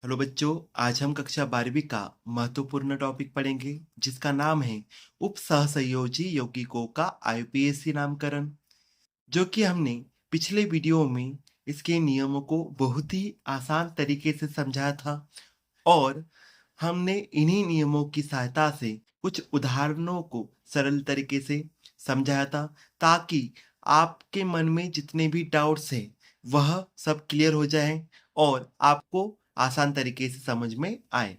Hello बच्चों, आज हम कक्षा 12वीं का महत्वपूर्ण टॉपिक पढ़ेंगे जिसका नाम है उप सहसंयोजी यौगिकों का आईयूपीएसी नामकरण। जो कि हमने पिछले वीडियो में इसके नियमों को बहुत ही आसान तरीके से समझाया था और हमने इन्हीं नियमों की सहायता से कुछ उदाहरणों को सरल तरीके से समझाया था ताकि आपके मन में जितने भी डाउट्स हैं वह सब क्लियर हो जाए और आपको आसान तरीके से समझ में आए।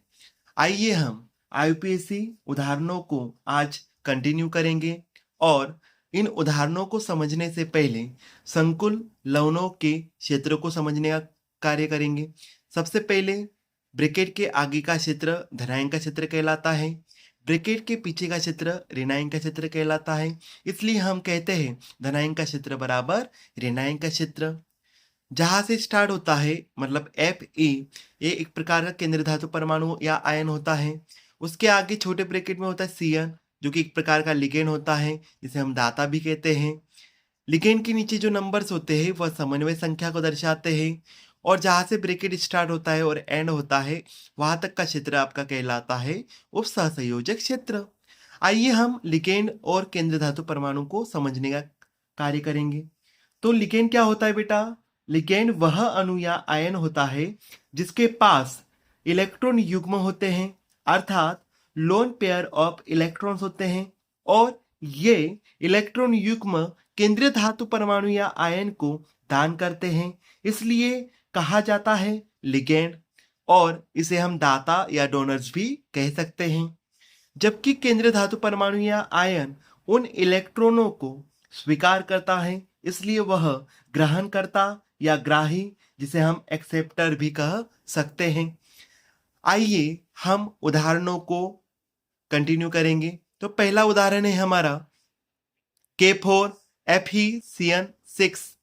आइए हम आईयूपीएसी उदाहरणों को आज कंटिन्यू करेंगे और इन उदाहरणों को समझने से पहले संकुल लवणों के क्षेत्र को समझने का कार्य करेंगे। सबसे पहले ब्रैकेट के आगे का क्षेत्र धनायन का क्षेत्र कहलाता है। ब्रैकेट के पीछे का क्षेत्र ऋणायन का क्षेत्र कहलाता है। इसलिए हम कहते हैं धनायन का क्षेत्र बराबर ऋणायन का क्षेत्र। जहां से स्टार्ट होता है मतलब एफ ए, ये एक प्रकार का केंद्र धातु परमाणु या आयन होता है। उसके आगे छोटे ब्रैकेट में होता है सीएन, जो कि एक प्रकार का लिगेंड होता है जिसे हम दाता भी कहते हैं। लिगेंड के नीचे जो नंबर्स होते हैं वह समन्वय संख्या को दर्शाते हैं और जहां से ब्रैकेट स्टार्ट होता है और एंड होता है वहां तक का क्षेत्र आपका कहलाता है उप सहसंयोजक क्षेत्र। आइए हम लिगेंड और केंद्र धातु परमाणु को समझने का कार्य करेंगे। तो लिगेंड क्या होता है बेटा? लिगेंड वह अणु या आयन होता है जिसके पास इलेक्ट्रॉन युग्म होते हैं, अर्थात लोन पेयर ऑफ इलेक्ट्रॉन्स होते हैं और ये इलेक्ट्रॉन युग्म केंद्रीय धातु परमाणु या आयन को दान करते हैं, इसलिए कहा जाता है लिगेंड और इसे हम दाता या डोनर्स भी कह सकते हैं। जबकि केंद्रीय धातु परमाणु या आयन उन इलेक्ट्रॉनों को स्वीकार करता है, इसलिए वह ग्रहणकर्ता या ग्राही, जिसे हम एक्सेप्टर भी कह सकते हैं। आइए हम उदाहरणों को कंटिन्यू करेंगे। तो पहला उदाहरण है हमारा K4FeCN6।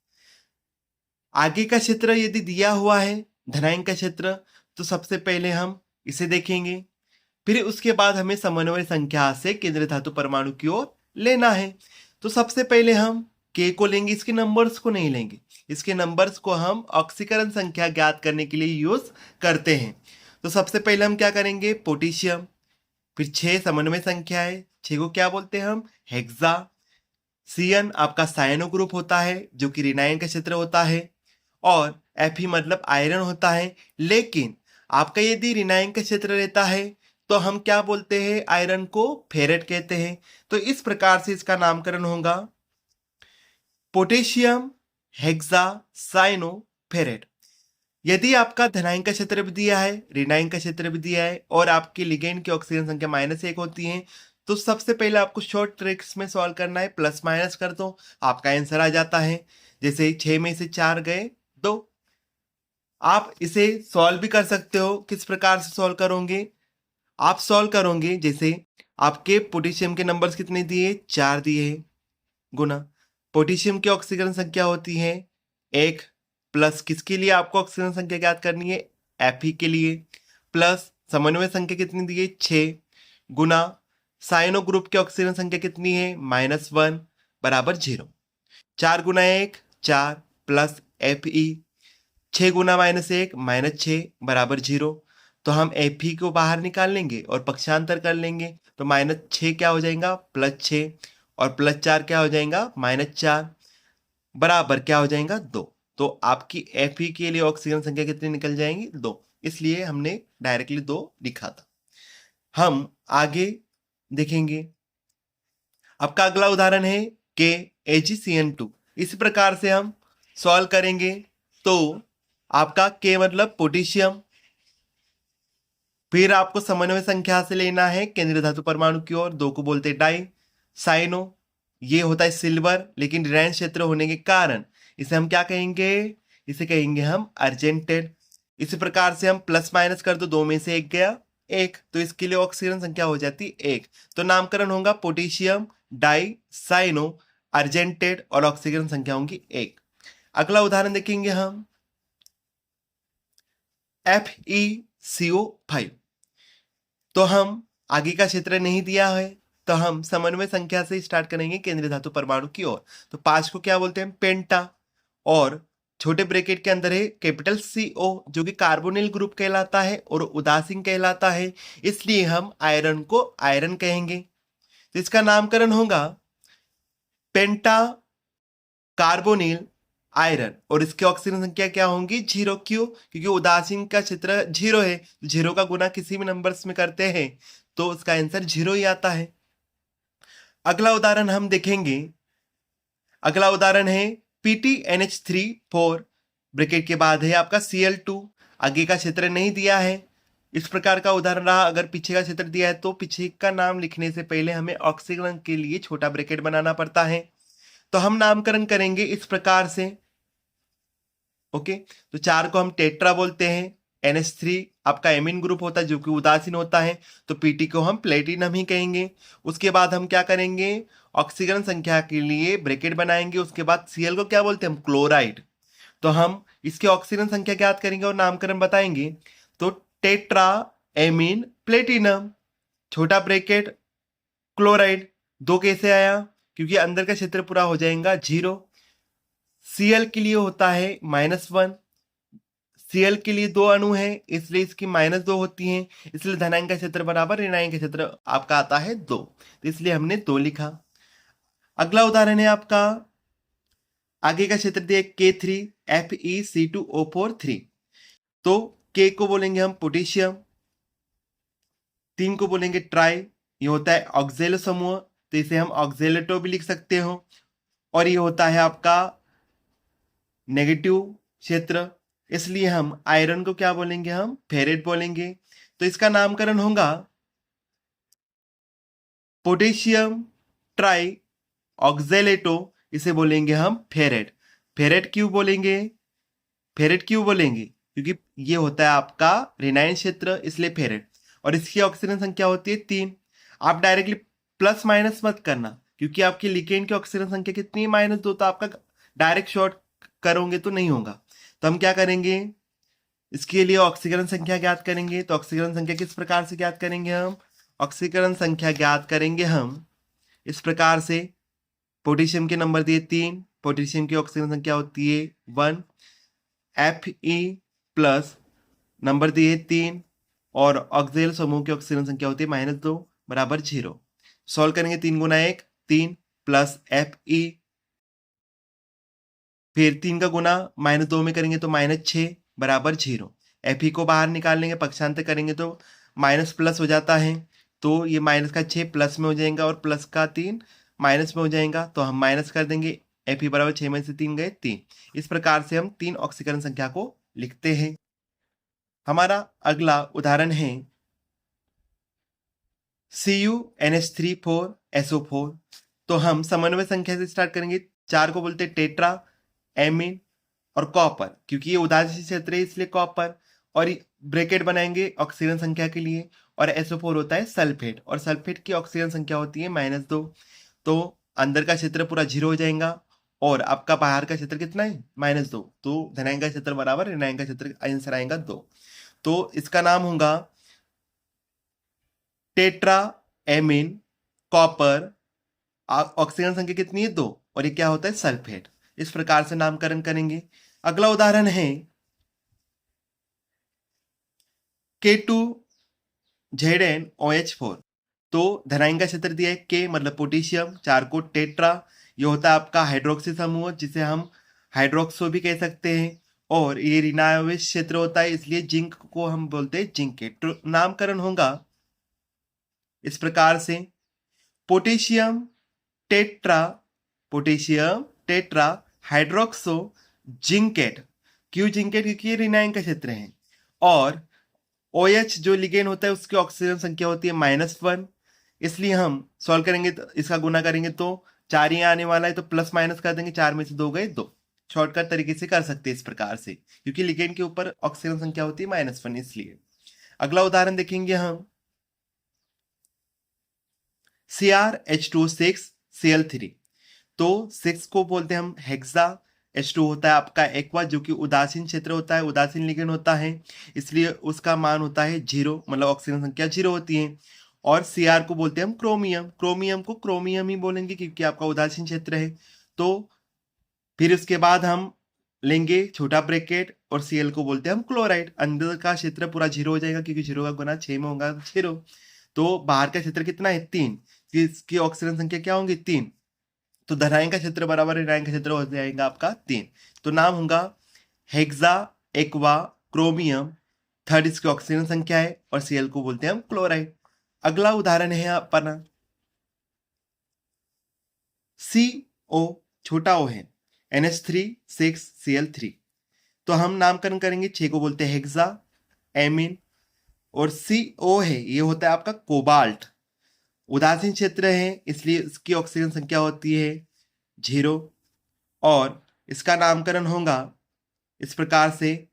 आगे का क्षेत्र यदि दिया हुआ है धनायन का क्षेत्र, तो सबसे पहले हम इसे देखेंगे, फिर उसके बाद हमें समन्वय संख्या से केंद्रीय धातु परमाणु की ओर लेना है। तो सबसे पहले हम K को लेंगे, इसके नंबर्स को नहीं लेंगे। इसके नंबर्स को हम ऑक्सीकरण संख्या ज्ञात करने के लिए यूज करते हैं। तो सबसे पहले हम क्या करेंगे, पोटेशियम, फिर 6 समन्वय संख्या है, 6 को क्या बोलते हैं हम, हेक्सा। सीएन आपका साइनो ग्रुप होता है जो कि ऋणायन का क्षेत्र होता है और Fe मतलब आयरन होता है। लेकिन आपका यदि ऋणायन का क्षेत्र रहता है तो हम क्या बोलते हैं, आयरन को फेरेट कहते हैं। तो इस प्रकार से इसका नामकरण होगा पोटेशियम हेक्सा साइनो फेरेट। यदि आपका धनायन का क्षेत्र भी दिया है, ऋणायन का क्षेत्र भी दिया है और आपके लिगेंड की ऑक्सीजन संख्या -1 होती है, तो सबसे पहले आपको शॉर्ट ट्रिक्स में सॉल्व करना है, प्लस माइनस कर दो, आपका आंसर आ जाता है। जैसे 6 में से 4 गए 2। आप इसे सॉल्व भी कर सकते हो। किस प्रकार से सॉल्व करोगे, आप सॉल्व करोगे जैसे आपके पोटेशियम के नंबर्स कितने दिए, 4 दिए हैं, गुना पोटेशियम की ऑक्सीकरण संख्या होती है 1, प्लस किसके लिए आपको ऑक्सीजन संख्या ज्ञात करनी है, Fe के लिए, प्लस समन्वय संख्या कितनी दी है 6, गुना साइनो ग्रुप की ऑक्सीजन संख्या कितनी है -1 बराबर 0। 4 गुना 1 4 प्लस Fe, 6 गुना -1 -6 बराबर 0। तो हम Fe को बाहर निकाल लेंगे और पक्षांतर कर लेंगे, तो -6 क्या हो जाएगा, +6 और +4 क्या हो जाएगा, -4 बराबर क्या हो जाएगा 2। तो आपकी Fe के लिए ऑक्सीजन संख्या कितनी निकल जाएंगी, 2। इसलिए हमने डायरेक्टली 2 लिखा था। हम आगे देखेंगे। आपका अगला उदाहरण है KAgCN2। इस प्रकार से हम सॉल्व करेंगे। तो आपका K मतलब पोटेशियम, फिर आपको समन्वय संख्या से लेना है केंद्रीय धातु परमाणु की ओर, 2 को बोलते डाई। साइनो ये होता है सिल्वर, लेकिन ऋणायन क्षेत्र होने के कारण इसे हम क्या कहेंगे, इसे कहेंगे हम अर्जेंटेड। इसी प्रकार से हम प्लस माइनस कर दो, 2 में से 1 गया 1, तो इसके लिए ऑक्सीजन संख्या हो जाती 1। तो नामकरण होगा पोटेशियम डाई साइनो अर्जेंटेड और ऑक्सीजन संख्या होंगी 1। अगला उदाहरण देखेंगे हम FeCO5। तो हम आगे का क्षेत्र नहीं दिया है, तो हम समन्वय संख्या से स्टार्ट करेंगे केंद्रीय धातु परमाणु की ओर। तो 5 को क्या बोलते हैं, पेंटा, और छोटे ब्रैकेट के अंदर है कैपिटल CO जो कि कार्बोनिल ग्रुप कहलाता है और उदासीन कहलाता है, इसलिए हम आयरन को आयरन कहेंगे। तो इसका नामकरण होगा पेंटा कार्बोनिल आयरन और इसकी ऑक्सीजन संख्या क्या होंगी 0। क्यों? क्योंकि उदासीन का क्षेत्र 0 है, 0 का गुना किसी भी नंबर्स में करते हैं तो उसका आंसर 0 ही आता है। अगला उदाहरण हम देखेंगे। अगला उदाहरण है PTNH3 4 ब्रैकेट के बाद है आपका Cl2, आगे का क्षेत्र नहीं दिया है। इस प्रकार का उदाहरण रहा। अगर पीछे का क्षेत्र दिया है तो पीछे का नाम लिखने से पहले हमें ऑक्सीजन के लिए छोटा ब्रैकेट बनाना पड़ता है। तो हम नामकरण करेंगे इस प्रकार से। ओके, तो 4 को हम टेट्रा बोलते हैं। NH3 आपका एमीन ग्रुप होता है जो कि उदासीन होता है, तो PT को हम प्लेटिनम ही कहेंगे। उसके बाद हम क्या करेंगे, ऑक्सीजन संख्या के लिए ब्रैकेट बनाएंगे। उसके बाद Cl को क्या बोलते हैं हम, क्लोराइड। तो हम इसकी ऑक्सीजन संख्या ज्ञात करेंगे और नामकरण बताएंगे। तो टेट्रा एमीन प्लेटिनम, छोटा ब्रैकेट क्लोराइड। 2 कैसे आया? क्योंकि अंदर का क्षेत्र पूरा हो जाएगा 0। Cl के लिए होता है -1, Cl के लिए 2 अणु हैं इसलिए इसकी -2 होती हैं, इसलिए धनायन का क्षेत्र बराबर ऋणायन का क्षेत्र आपका आता है 2, तो इसलिए हमने 2 लिखा। अगला उदाहरण है आपका, आगे का क्षेत्र दिया K3 FeC2O4 3। तो K को बोलेंगे हम पोटेशियम, 3 को बोलेंगे ट्राई, ये होता है ऑक्जेलो समूह, तो इसे हम ऑक्जेलेटो भी लिख सकते हो। और ये होता है आपका नेगेटिव क्षेत्र, इसलिए हम आयरन को क्या बोलेंगे हम, फेरेट बोलेंगे। तो इसका नामकरण होगा पोटेशियम ट्राई ऑक्जेलेटो, इसे बोलेंगे हम फेरेट। फेरेट क्यों बोलेंगे? फेरेट क्यों बोलेंगे? क्योंकि ये होता है आपका ऋणायन क्षेत्र, इसलिए फेरेट। और इसकी ऑक्सीजन संख्या होती है 3। आप डायरेक्टली प्लस माइनस मत करना, क्योंकि आपकी लिगेंड की ऑक्सीजन संख्या कितनी है, -2, तो आपका डायरेक्ट शॉर्ट करोगे तो नहीं होगा। तो हम क्या करेंगे, इसके लिए ऑक्सीकरण संख्या ज्ञात करेंगे। तो ऑक्सीकरण संख्या किस प्रकार से ज्ञात करेंगे हम, ऑक्सीकरण संख्या ज्ञात करेंगे हम इस प्रकार से। पोटेशियम के नंबर दिए 3, पोटेशियम की ऑक्सीजन संख्या होती है 1, Fe प्लस नंबर दिए 3 और ऑक्जेल समूह की ऑक्सीजन संख्या होती है -2 बराबर 0। सॉल्व करेंगे 3 गुना 1 3 प्लस Fe, फिर 3 का गुना -2 में करेंगे तो -6 बराबर 0। Fe को बाहर निकाल लेंगे, पक्षांतर करेंगे तो माइनस प्लस हो जाता है, तो ये माइनस का 6 प्लस में हो जाएगा और प्लस का 3 माइनस में हो जाएगा, तो हम माइनस कर देंगे। Fe बराबर 6 में से 3 गए 3। इस प्रकार से हम 3 ऑक्सीकरण संख्या को लिखते हैं। हमारा अगला उदाहरण है CuNH3 4SO4। तो हम समन्वय संख्या से स्टार्ट करेंगे। 4 को बोलते हैं टेट्रा एमीन और कॉपर, क्योंकि ये उदासीन क्षेत्र है इसलिए कॉपर। और ब्रैकेट बनाएंगे ऑक्सीजन संख्या के लिए, और SO4 होता है सल्फेट, और सल्फेट की ऑक्सीजन संख्या होती है -2। तो अंदर का क्षेत्र पूरा 0 हो जाएगा और आपका बाहर का क्षेत्र कितना है, -2। तो धनायन का क्षेत्र बराबर ऋणायन का क्षेत्र, आंसर आएगा 2। तो इसका नाम होगा टेट्रा एमीन कॉपर, ऑक्सीजन संख्या कितनी है 2, और ये क्या होता है सल्फेट। इस प्रकार से नामकरण करेंगे। अगला उदाहरण है K2ZnOH4। तो धनायन का क्षेत्र दिया है K मतलब पोटेशियम, 4 को टेट्रा, ये होता है आपका हाइड्रोक्सी समूह जिसे हम हाइड्रोक्सो भी कह सकते हैं, और ये ऋणावेश क्षेत्र होता है इसलिए जिंक को हम बोलते हैं जिंकेट। तो नामकरण होगा इस प्रकार से पोटेशियम टेट्रा हाइड्रोक्सो जिंकेट। क्यों जिंकेट? क्योंकि ये ऋणायन का क्षेत्र है। और OH जो लिगेंड होता है उसकी ऑक्सीजन संख्या होती है -1, इसलिए हम सॉल्व करेंगे तो इसका गुना करेंगे तो 4 ही आने वाला है, तो प्लस माइनस कर देंगे, 4 में से 2 गए 2। शॉर्टकट तरीके से कर सकते हैं इस प्रकार से, क्योंकि लिगेंड के ऊपर ऑक्सीजन संख्या होती है -1 इसलिए। अगला उदाहरण देखेंगे हम CrH2 6Cl3। तो 6 को बोलते हैं हम हेक्सा, H2 होता है आपका एक्वा जो कि उदासीन क्षेत्र होता है, उदासीन लिगेंड होता है, इसलिए उसका मान होता है 0, मतलब ऑक्सीजन संख्या 0 होती है। और Cr को बोलते हैं हम क्रोमियम, क्रोमियम को क्रोमियम ही बोलेंगे क्योंकि आपका उदासीन क्षेत्र है। तो फिर उसके बाद हम लेंगे छोटा ब्रैकेट और Cl को बोलते हैं हम क्लोराइड। अंदर का क्षेत्र पूरा 0 हो जाएगा क्योंकि 0 का गुना 6 में होगा 0। तो बाहर का क्षेत्र कितना है 3, इसकी ऑक्सीजन संख्या क्या होंगी 3। तो धनायन का क्षेत्र बराबर ऋणायन का क्षेत्र हो जाएगा आपका 3। तो नाम होगा हेक्सा एक्वा क्रोमियम, थर्ड इसकी ऑक्सीजन संख्या है और Cl को बोलते हैं हम क्लोराइड। अगला उदाहरण है अपना CO, छोटा O है, NH3 6 Cl3। तो हम नामकरण करेंगे 6 को बोलते हैं हेक्सा एमीन, और CO है ये होता है आपका कोबाल्ट। उदासीन क्षेत्र है इसलिए इसकी ऑक्सीजन संख्या होती है 0 और इसका नामकरण होगा इस प्रकार से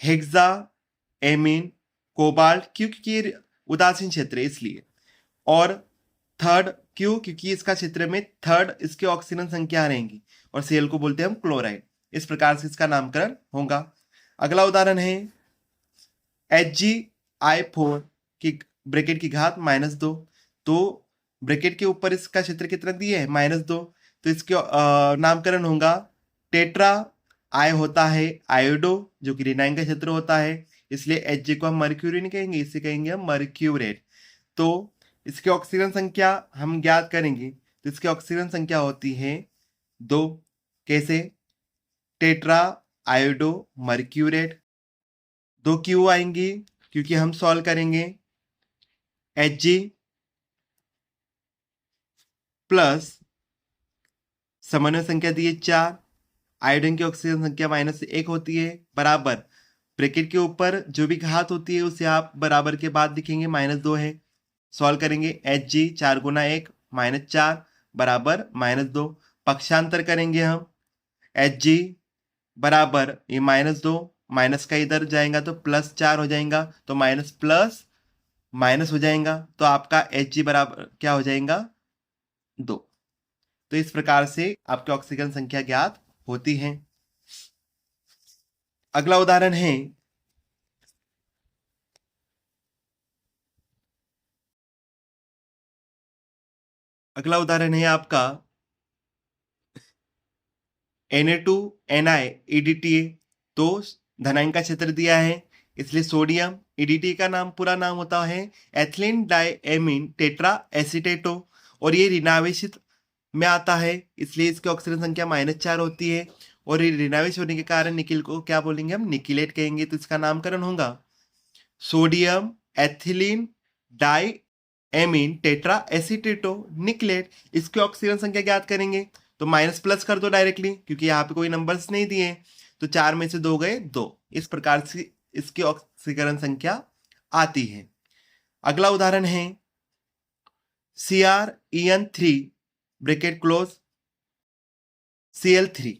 हेक्सा एमीन कोबाल्ट, क्योंकि ये उदासीन क्षेत्र है इसलिए। और थर्ड क्यों, क्योंकि इसका क्षेत्र में थर्ड इसकी ऑक्सीजन संख्या रहेंगी और Cl को बोलते हैं हम क्लोराइड। इस प्रकार से इसका नामकरण होगा। अगला उदाहरण है HgI4 की ब्रैकेट की घात -2। तो ब्रैकेट के ऊपर इसका क्षेत्र कितना दिया है -2, तो इसके नामकरण होगा टेट्रा आई होता है आयोडो जो कि ऋणायन का क्षेत्र होता है, इसलिए Hg को हम मर्क्यूरी नहीं कहेंगे, इसे कहेंगे हम मर्क्यूरेट। तो इसकी ऑक्सीजन संख्या हम ज्ञात करेंगे, तो इसकी ऑक्सीजन संख्या होती है 2। कैसे, टेट्रा आयोडो मर्क्यूरेट। 2 क्यों आएंगी, क्योंकि हम सॉल्व करेंगे Hg प्लस समन्वय संख्या दी है 4, आयोडीन की ऑक्सीजन संख्या -1 होती है, बराबर ब्रैकेट के ऊपर जो भी घात होती है उसे आप बराबर के बाद लिखेंगे, -2 है। सॉल्व करेंगे Hg 4 गुना 1 -4 बराबर -2। पक्षांतर करेंगे हम, Hg बराबर ये -2 माइनस का इधर जाएगा तो +4 हो जाएगा, तो माइनस प्लस माइनस हो जाएगा, तो आपका Hg बराबर क्या हो जाएगा 2। तो इस प्रकार से आपकी ऑक्सीजन संख्या ज्ञात होती है। अगला उदाहरण है आपका Na2Ni तो धनायन का क्षेत्र दिया है इसलिए सोडियम, EDTA का नाम पूरा नाम होता है एथिलीन डाइएमीन टेट्रा एसीटेटो, और ये ऋणावेशित में आता है इसलिए इसकी ऑक्सीजन संख्या -4 होती है, और ये ऋणावेश होने के कारण निकिल को क्या बोलेंगे हम, निकिलेट कहेंगे। तो इसका नामकरण होगा sodium ethylene diamine tetra acetato nickelate. इसकी ऑक्सीजन संख्या ज्ञात करेंगे तो माइनस प्लस कर दो डायरेक्टली, क्योंकि यहाँ पे कोई नंबर्स नहीं दिए, तो 4 में से 2 गए 2। इस प्रकार से इसकी ऑक्सीकरण संख्या आती है। अगला उदाहरण है CrEn3 ब्रैकेट क्लोज Cl3।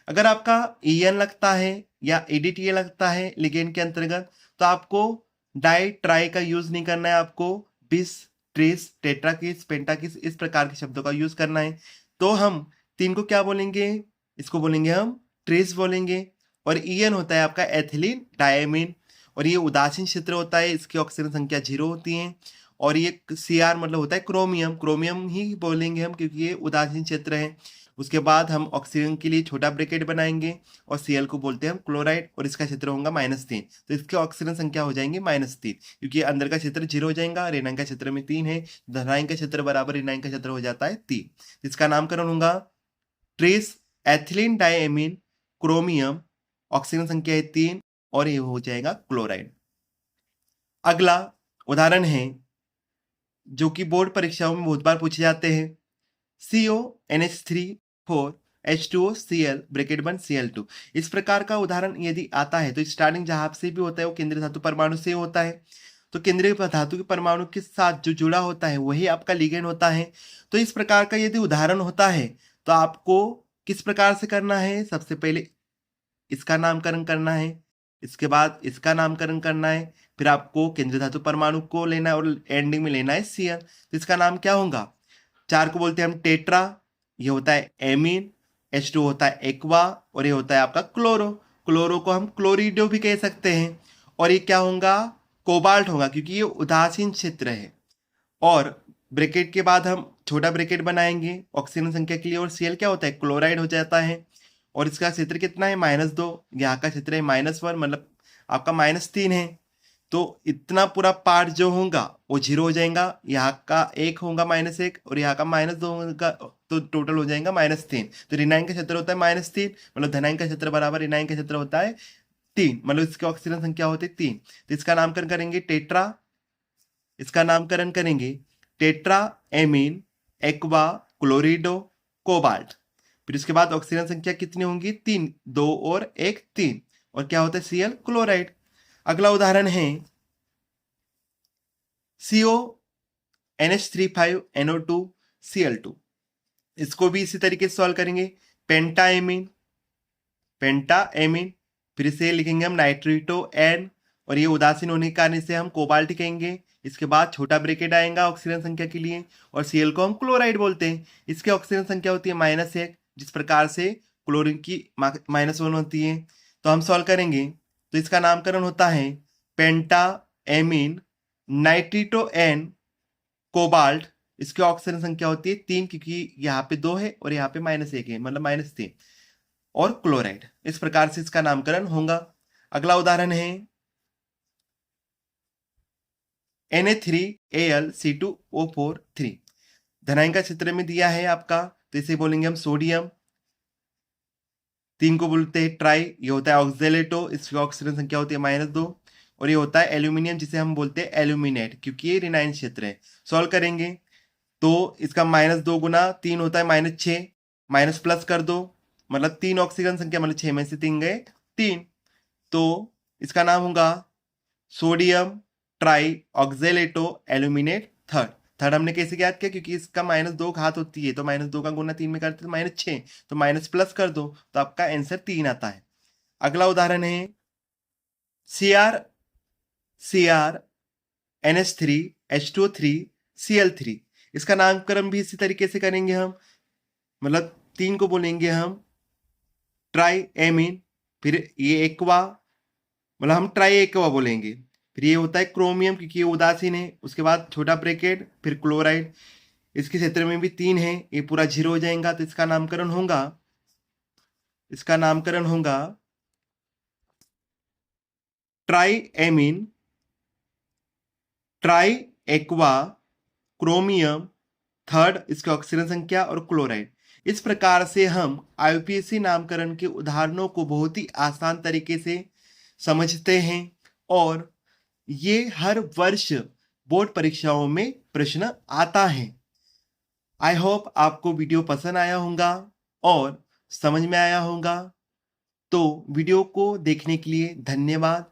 अगर आपका En लगता है या EDTA लगता है लिगेंड के अंतर्गत, तो आपको डाई ट्राई का यूज नहीं करना है, आपको बिस ट्रिस टेट्राकिस पेंटाकिस इस प्रकार के शब्दों का यूज करना है। तो हम 3 को क्या बोलेंगे, इसको बोलेंगे हम ट्रिस बोलेंगे। और En होता है आपका एथिलीन डायमीन, और ये उदासीन क्षेत्र होता है, इसकी ऑक्सीजन संख्या 0 होती है। और ये Cr मतलब होता है क्रोमियम, क्रोमियम ही बोलेंगे हम क्योंकि ये उदासीन क्षेत्र है। उसके बाद हम ऑक्सीजन के लिए छोटा ब्रैकेट बनाएंगे और Cl को बोलते हैं हम क्लोराइड, और इसका क्षेत्र होगा -3। तो इसकी ऑक्सीजन संख्या हो जाएंगी -3, क्योंकि अंदर का क्षेत्र 0 हो जाएगा, ऋणायन का क्षेत्र में 3 है, धनायन का क्षेत्र बराबर ऋणायन का क्षेत्र हो जाता है 3। इसका नामकरण होगा trace ethylene diamine chromium, oxygen संख्या है 3 और ये हो जाएगा क्लोराइड। अगला उदाहरण है जो कि बोर्ड परीक्षाओं में बहुत बार पूछे जाते हैं, CONH3 4H2O ब्रैकेट बंद Cl2। इस प्रकार का उदाहरण यदि आता है तो स्टार्टिंग जहां से भी होता है वो केंद्रीय धातु परमाणु से होता है। तो केंद्रीय धातु के परमाणु के साथ जो जुड़ा होता है वही आपका लिगेंड होता है। तो इस प्रकार का यदि उदाहरण होता है तो आपको किस प्रकार से करना है, सबसे पहले इसका नामकरण करना है, इसके बाद इसका नामकरण करना है, फिर आपको केंद्रीय धातु परमाणु को लेना है और एंडिंग में लेना है Cl। तो इसका नाम क्या होगा, 4 को बोलते हैं हम टेट्रा, ये होता है एमीन, H2 होता है एक्वा, और ये होता है आपका क्लोरो, क्लोरो को हम क्लोरिडो भी कह सकते हैं। और ये क्या होगा, कोबाल्ट होगा क्योंकि ये उदासीन क्षेत्र है। और ब्रैकेट के बाद हम छोटा ब्रैकेट बनाएंगे ऑक्सीजन संख्या के लिए, और Cl क्या होता है, क्लोराइड हो जाता है। और इसका क्षेत्र कितना है -2, यहाँ का क्षेत्र है -1, मतलब आपका -3 है। तो इतना पूरा पार्ट जो होगा वो 0 हो जाएगा, यहाँ का 1 होगा -1 और यहाँ का -2 होगा, तो टोटल हो जाएगा -3। तो ऋणांक का क्षेत्र होता है -3, मतलब धनांक का क्षेत्र बराबर ऋणांक का क्षेत्र होता है 3, मतलब इसकी ऑक्सीजन संख्या होती है 3। तो इसका नामकरण करेंगे टेट्रा, इसका नामकरण करेंगे टेट्रा एमीन एक्वा क्लोरिडो कोबाल्ट। फिर इसके बाद ऑक्सीजन संख्या कितनी होंगी? 3, 2 और 1 3, और क्या होता है? Cl chloride. अगला उदाहरण है CO NH35NO2 Cl2। इसको भी इसी तरीके से सॉल्व करेंगे। पेंटाएमीन, फिर इसे लिखेंगे हम नाइट्रेटो N, और ये उदासीन होने के कारण इसे हम कोबाल्ट कहेंगे। इसके बाद छोटा ब्रैकेट आएगा ऑक्सीजन संख्या के लिए, और Cl को हम क्लोराइड बोलते हैं। इसकी ऑक्सीजन संख्या होती है -1, जिस प्रकार से क्लोरीन की -1 होती है। तो हम सॉल्व करेंगे, तो इसका नामकरण होता है पेंटा एमीन नाइट्रेटो N कोबाल्ट। इसकी ऑक्सीजन संख्या होती है 3, क्योंकि यहाँ पे 2 है और यहाँ पे -1 है, मतलब -3, और क्लोराइड। इस प्रकार से इसका नामकरण होगा। अगला उदाहरण है Na3Al C2O4 3। धनायन का क्षेत्र में दिया है आपका, तो इसे बोलेंगे हम सोडियम। 3 को बोलते हैं ट्राई, ये होता है ऑक्जेलेटो, इसकी ऑक्सीजन संख्या होती है -2, और ये होता है एल्यूमिनियम, जिसे हम बोलते हैं एल्यूमिनेट, क्योंकि ये ऋणायन क्षेत्र है। सॉल्व करेंगे तो इसका -2 गुना 3 होता है -6, माइनस प्लस कर दो, मतलब 3 ऑक्सीजन संख्या, मतलब 6 में से 3 गए 3। तो इसका नाम होगा sodium try oxalato aluminate third हमने कैसे याद किया? क्योंकि इसका -2 घात होती है, तो -2 का गुना 3 में करते तो -6, तो माइनस प्लस कर दो, तो आपका आंसर 3 आता है। अगला उदाहरण है Cr NH3H2O3 Cl3। इसका नामकरण भी इसी तरीके से करेंगे हम, मतलब 3 को बोलेंगे हम ट्राई एमीन, फिर ये एक्वा, मतलब हम ट्राई एक्वा बोलेंगे। फिर ये होता है क्रोमियम, क्योंकि ये उदासीन है। उसके बाद छोटा ब्रैकेट, फिर क्लोराइड, इसके क्षेत्र में भी 3 है, ये पूरा 0 हो जाएगा। तो इसका नामकरण होगा try amine try aqua chromium third, इसकी ऑक्सीजन संख्या, और क्लोराइड। इस प्रकार से हम आईयूपीएसी नामकरण के उदाहरणों को बहुत ही आसान तरीके से समझते हैं, और ये हर वर्ष बोर्ड परीक्षाओं में प्रश्न आता है। आई होप आपको वीडियो पसंद आया होगा और समझ में आया होगा। तो वीडियो को देखने के लिए धन्यवाद।